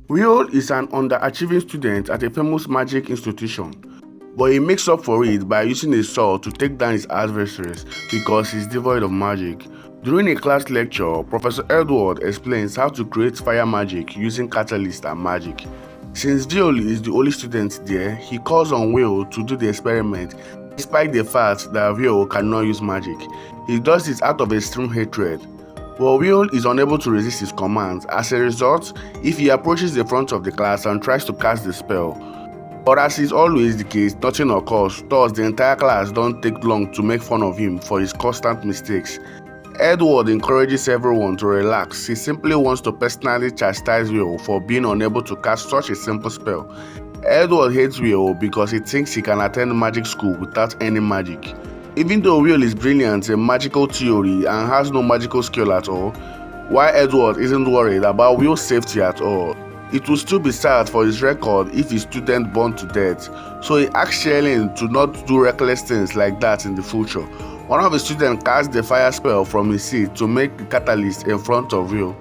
Will is an underachieving student at a famous magic institution, but he makes up for it by using a sword to take down his adversaries because he's devoid of magic. During a class lecture, Professor Edward explains how to create fire magic using catalyst and magic. Since Viol is the only student there, he calls on Will to do the experiment, despite the fact that Viol cannot use magic. He does this out of extreme hatred. But Will is unable to resist his commands. As a result, if he approaches the front of the class and tries to cast the spell, but as is always the case, nothing occurs, thus the entire class don't take long to make fun of him for his constant mistakes. Edward encourages everyone to relax. He simply wants to personally chastise Will for being unable to cast such a simple spell. Edward hates Will because he thinks he can attend magic school without any magic. Even though Will is brilliant in magical theory and has no magical skill at all, while Edward isn't worried about Will's safety at all, it would still be sad for his record if his student burned to death, so he asks Sherlyn to not do reckless things like that in the future. One of his students casts the fire spell from his seat to make the catalyst in front of Will.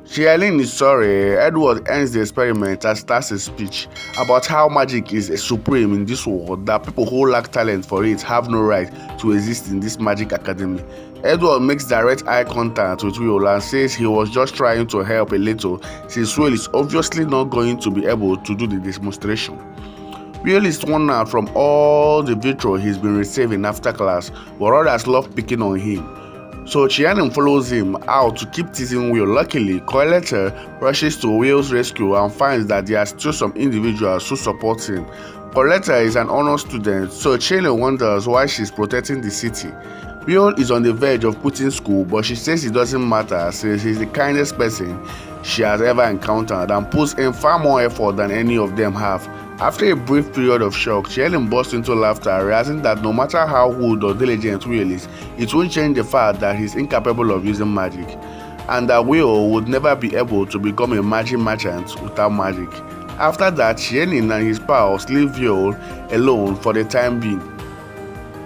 Sherlyn is sorry. Edward ends the experiment and starts a speech about how magic is supreme in this world, that people who lack talent for it have no right to exist in this magic academy. Edward makes direct eye contact with Will and says he was just trying to help a little since Will is obviously not going to be able to do the demonstration. Will is torn out from all the vitriol he's been receiving after class, but others love picking on him. So Chianin follows him out to keep teasing Will. Luckily, Coletta rushes to Will's rescue and finds that there are still some individuals who support him. Coletta is an honor student, so Chianin wonders why she's protecting the city. Will is on the verge of quitting school, but she says it doesn't matter since he's the kindest person she has ever encountered and puts in far more effort than any of them have. After a brief period of shock, Sherlyn bursts into laughter, realizing that no matter how good or diligent Will is, it won't change the fact that he's incapable of using magic, and that Will would never be able to become a magic merchant without magic. After that, Sherlyn and his pals leave Will alone for the time being.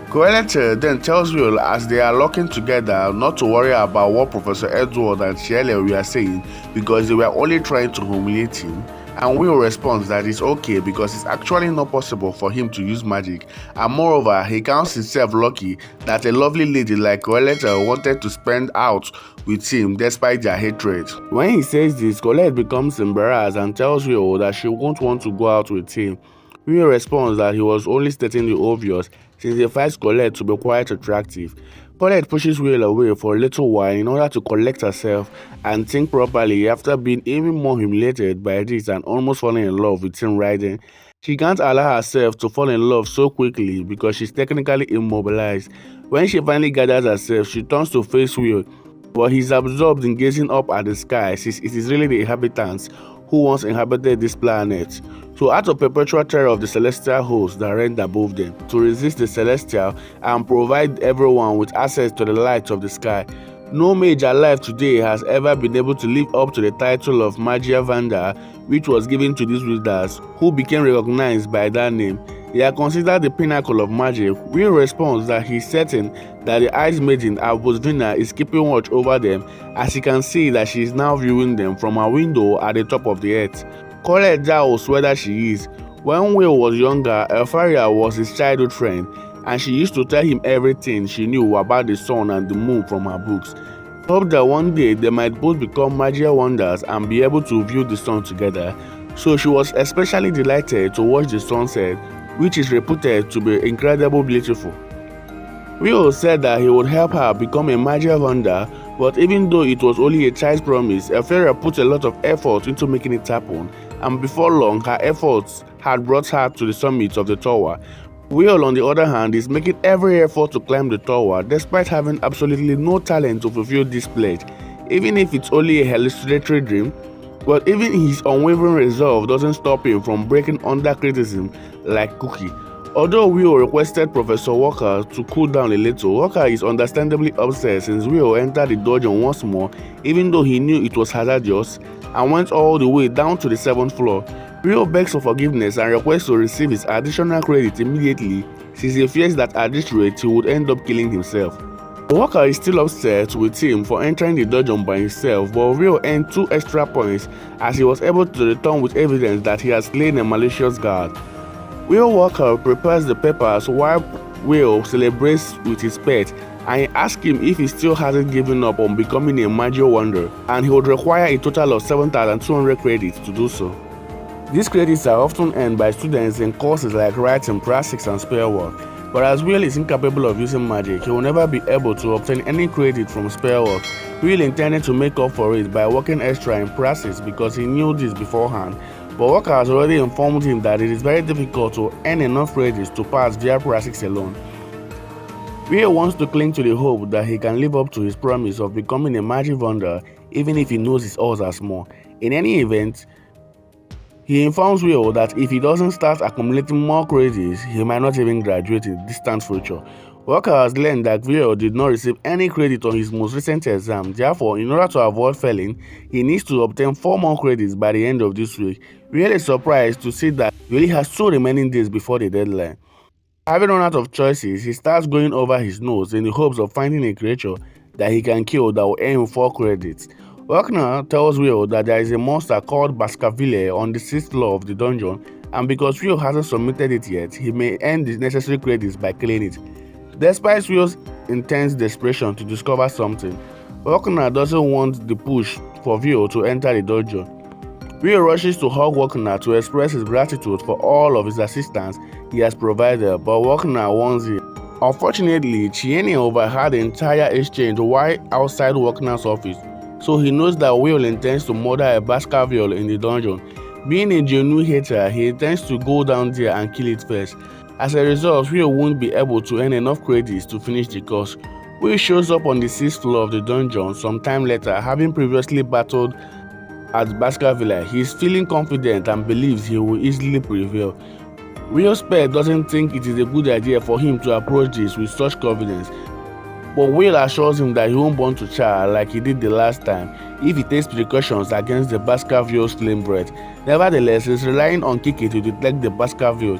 Coletta then tells Will as they are locking together not to worry about what Professor Edward and Sherlyn were saying because they were only trying to humiliate him. And Will responds that it's okay because it's actually not possible for him to use magic, and moreover, he counts himself lucky that a lovely lady like Coletta wanted to spend out with him despite their hatred. When he says this, Colette becomes embarrassed and tells Will that she won't want to go out with him. Will responds that he was only stating the obvious since he finds Colette to be quite attractive. Colette pushes Will away for a little while in order to collect herself and think properly after being even more humiliated by this and almost falling in love with him riding. She can't allow herself to fall in love so quickly because she's technically immobilized. When she finally gathers herself, she turns to face Will, but he's absorbed in gazing up at the sky since it is really the inhabitants who once inhabited this planet. So out of perpetual terror of the celestial hosts that reigned above them, to resist the celestial and provide everyone with access to the light of the sky, no mage alive today has ever been able to live up to the title of Magia Vanda, which was given to these wizards, who became recognized by that name. They are considered the pinnacle of magic. Will responds that he's certain that the Ice Maiden Albosvina is keeping watch over them, as he can see that she is now viewing them from a window at the top of the earth. Colette doubts whether she is. When Will was younger, Elfaria was his childhood friend, and she used to tell him everything she knew about the sun and the moon from her books. Hope that one day they might both become magical wonders and be able to view the sun together. So she was especially delighted to watch the sunset, which is reputed to be incredibly beautiful. Will said that he would help her become a magical wonder, but even though it was only a child's promise, Elfaria put a lot of effort into making it happen, and before long her efforts had brought her to the summit of the tower. Will, on the other hand, is making every effort to climb the tower despite having absolutely no talent to fulfill this pledge, even if it's only a hallucinatory dream. But even his unwavering resolve doesn't stop him from breaking under criticism like Cookie. Although Will requested Professor Walker to cool down a little, Walker is understandably upset since Will entered the dungeon once more, even though he knew it was hazardous, and went all the way down to the 7th floor. Will begs for forgiveness and requests to receive his additional credit immediately, since he fears that at this rate he would end up killing himself. The worker is still upset with him for entering the dungeon by himself, but Will earned 2 extra points as he was able to return with evidence that he has slain a malicious guard. Will Walker prepares the papers while Will celebrates with his pet, and he asks him if he still hasn't given up on becoming a magic wonder, and he would require a total of 7,200 credits to do so. These credits are often earned by students in courses like writing, practice, and spell work. But as Will is incapable of using magic, he will never be able to obtain any credit from spell work. Will intended to make up for it by working extra in practice because he knew this beforehand, but Walker has already informed him that it is very difficult to earn enough credits to pass via practice alone. Will wants to cling to the hope that he can live up to his promise of becoming a magic wonder even if he knows his odds are small. In any event, he informs Will that if he doesn't start accumulating more credits, he might not even graduate in the distant future. Walker has learned that Will did not receive any credit on his most recent exam. Therefore, in order to avoid failing, he needs to obtain 4 more credits by the end of this week. Will is surprised to see that he only has 2 remaining days before the deadline. Having run out of choices, he starts going over his notes in the hopes of finding a creature that he can kill that will earn him 4 credits. Wagner tells Will that there is a monster called Baskerville on the 6th floor of the dungeon, and because Will hasn't submitted it yet, he may earn the necessary credits by killing it. Despite Will's intense desperation to discover something, Wagner doesn't want the push for Will to enter the dungeon. Will rushes to hug Wagner to express his gratitude for all of his assistance he has provided, but Wagner warns him. Unfortunately, Chiene overheard the entire exchange while outside Wagner's office, so he knows that Will intends to murder a Baskerville in the dungeon. Being a genuine hater, he intends to go down there and kill it first. As a result, Will won't be able to earn enough credits to finish the course. Will shows up on the 6th floor of the dungeon sometime later, having previously battled at Baskerville. He is feeling confident and believes he will easily prevail. Will's pet doesn't think it is a good idea for him to approach this with such confidence, but Will assures him that he won't burn to char like he did the last time if he takes precautions against the Baskerville's flame breath. Nevertheless, he is relying on Kiki to detect the Baskerville.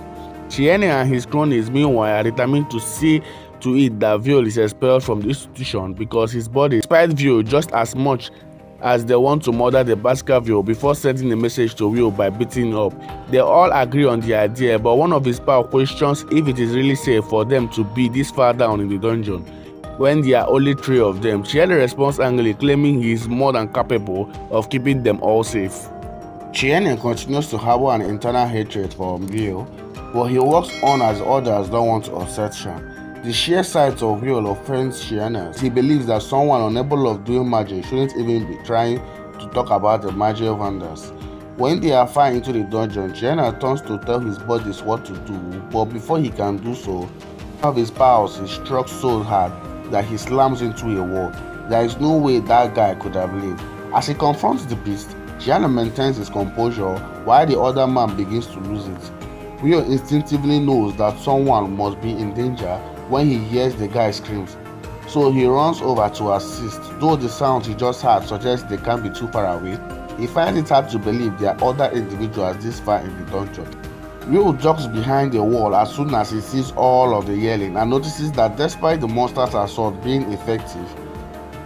Chiene and his cronies, meanwhile, are determined to see to it that Will is expelled from the institution because his body inspired Will just as much as they want to murder the Baskerville before sending a message to Will by beating up. They all agree on the idea, but one of his pals questions if it is really safe for them to be this far down in the dungeon when there are only 3 of them. Chiene responds angrily, claiming he is more than capable of keeping them all safe. Chiene continues to harbor an internal hatred for Will, but he works on as others don't want to upset him. The sheer sight of Will offends Chiene. He believes that someone unable of doing magic shouldn't even be trying to talk about the magic wonders. When they are far into the dungeon, Chiene turns to tell his bodies what to do, but before he can do so, one of his pals is struck so hard that he slams into a wall. There is no way that guy could have lived. As he confronts the beast, Chiene maintains his composure while the other man begins to lose it. Will instinctively knows that someone must be in danger when he hears the guy screams, so he runs over to assist. Though the sound he just heard suggests they can't be too far away, he finds it hard to believe there are other individuals this far in the dungeon. Will ducks behind the wall as soon as he sees all of the yelling and notices that despite the monster's assault being effective,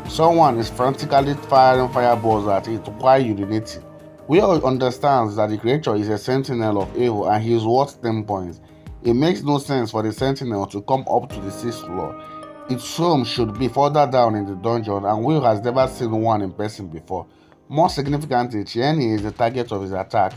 someone is frantically firing fireballs at it while urinating. Will understands that the creature is a sentinel of evil and he is worth 10 points. It makes no sense for the sentinel to come up to the 6th floor. Its home should be further down in the dungeon, and Will has never seen one in person before. More significantly, Chiene is the target of his attack,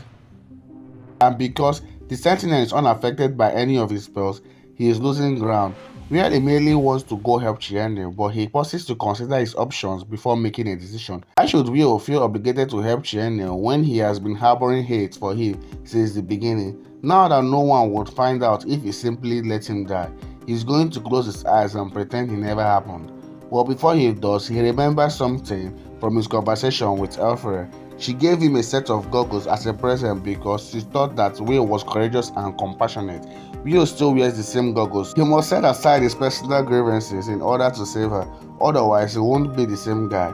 and because the sentinel is unaffected by any of his spells, he is losing ground. Will immediately wants to go help Chiene, but he pauses to consider his options before making a decision. Why should Will feel obligated to help Chiene when he has been harboring hate for him since the beginning? Now that no one would find out if he simply let him die, he's going to close his eyes and pretend he never happened. Well, before he does, he remembers something from his conversation with Elfrey. She gave him a set of goggles as a present because she thought that Will was courageous and compassionate. Will still wears the same goggles. He must set aside his personal grievances in order to save her, otherwise he won't be the same guy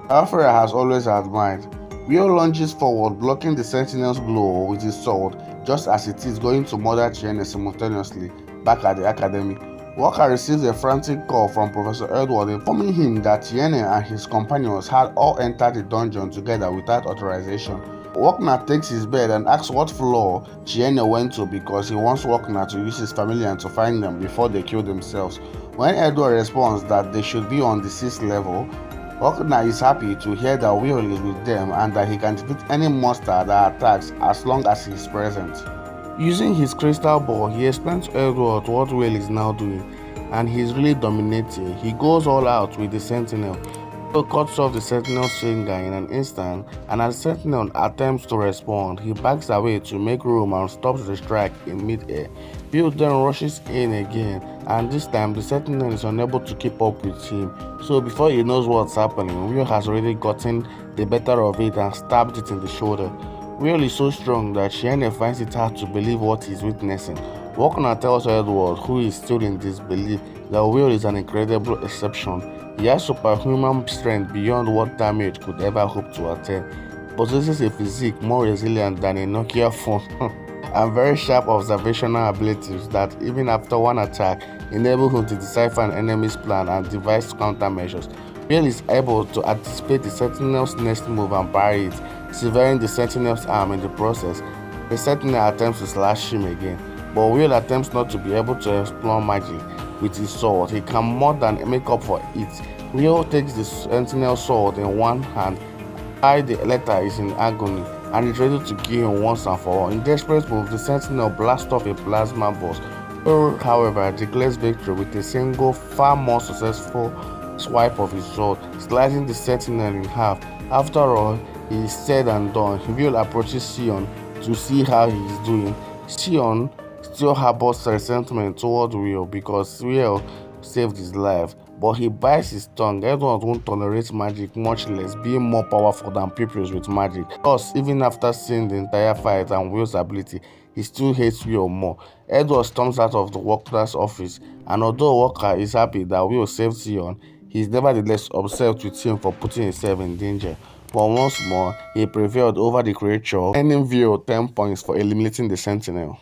Elfrey has always admired. Will lunges forward, blocking the sentinel's blow with his sword, just as it is going to murder Chiene simultaneously back at the academy. Walker receives a frantic call from Professor Edward informing him that Tiene and his companions had all entered the dungeon together without authorization. Walker takes his bed and asks what floor Tiene went to because he wants Walker to use his familiar to find them before they kill themselves. When Edward responds that they should be on the 6th level, Walker is happy to hear that Will is with them and that he can defeat any monster that attacks as long as he is present. Using his crystal ball, he explains to Edward what Will is now doing, and he is really dominating. He goes all out with the Sentinel. Will cuts off the Sentinel's finger in an instant, and as the Sentinel attempts to respond, he backs away to make room and stops the strike in mid-air. Will then rushes in again, and this time the Sentinel is unable to keep up with him. So before he knows what's happening, Will has already gotten the better of it and stabbed it in the shoulder. Will is so strong that Shiene finds it hard to believe what he's witnessing. Walker tells Edward, who is still in disbelief, that Will is an incredible exception. He has superhuman strength beyond what damage could ever hope to attain. He possesses a physique more resilient than a Nokia phone and very sharp observational abilities that, even after one attack, enable him to decipher an enemy's plan and devise countermeasures. Will is able to anticipate the Sentinel's next move and parry it, severing the Sentinel's arm in the process. The Sentinel attempts to slash him again, but Will attempts not to be able to explore magic with his sword. He can more than make up for it. Will takes the Sentinel's sword in one hand, while the letter is in agony, and is ready to kill him once and for all. In desperate move, the Sentinel blasts off a plasma burst. Will, however, declares victory with a single, far more successful swipe of his sword, slicing the Sentinel in half. After all is said and done, Will approaches Sion to see how he is doing. Sion still harbors resentment toward Will because Will saved his life, but he bites his tongue. Edward won't tolerate magic, much less being more powerful than pupils with magic. Thus, even after seeing the entire fight and Will's ability, he still hates Will more. Edward storms out of the Walker's office, and although Walker is happy that Will saved Sion, he is nevertheless upset with him for putting himself in danger. But once more, he prevailed over the creature, earning Will 10 points for eliminating the Sentinel.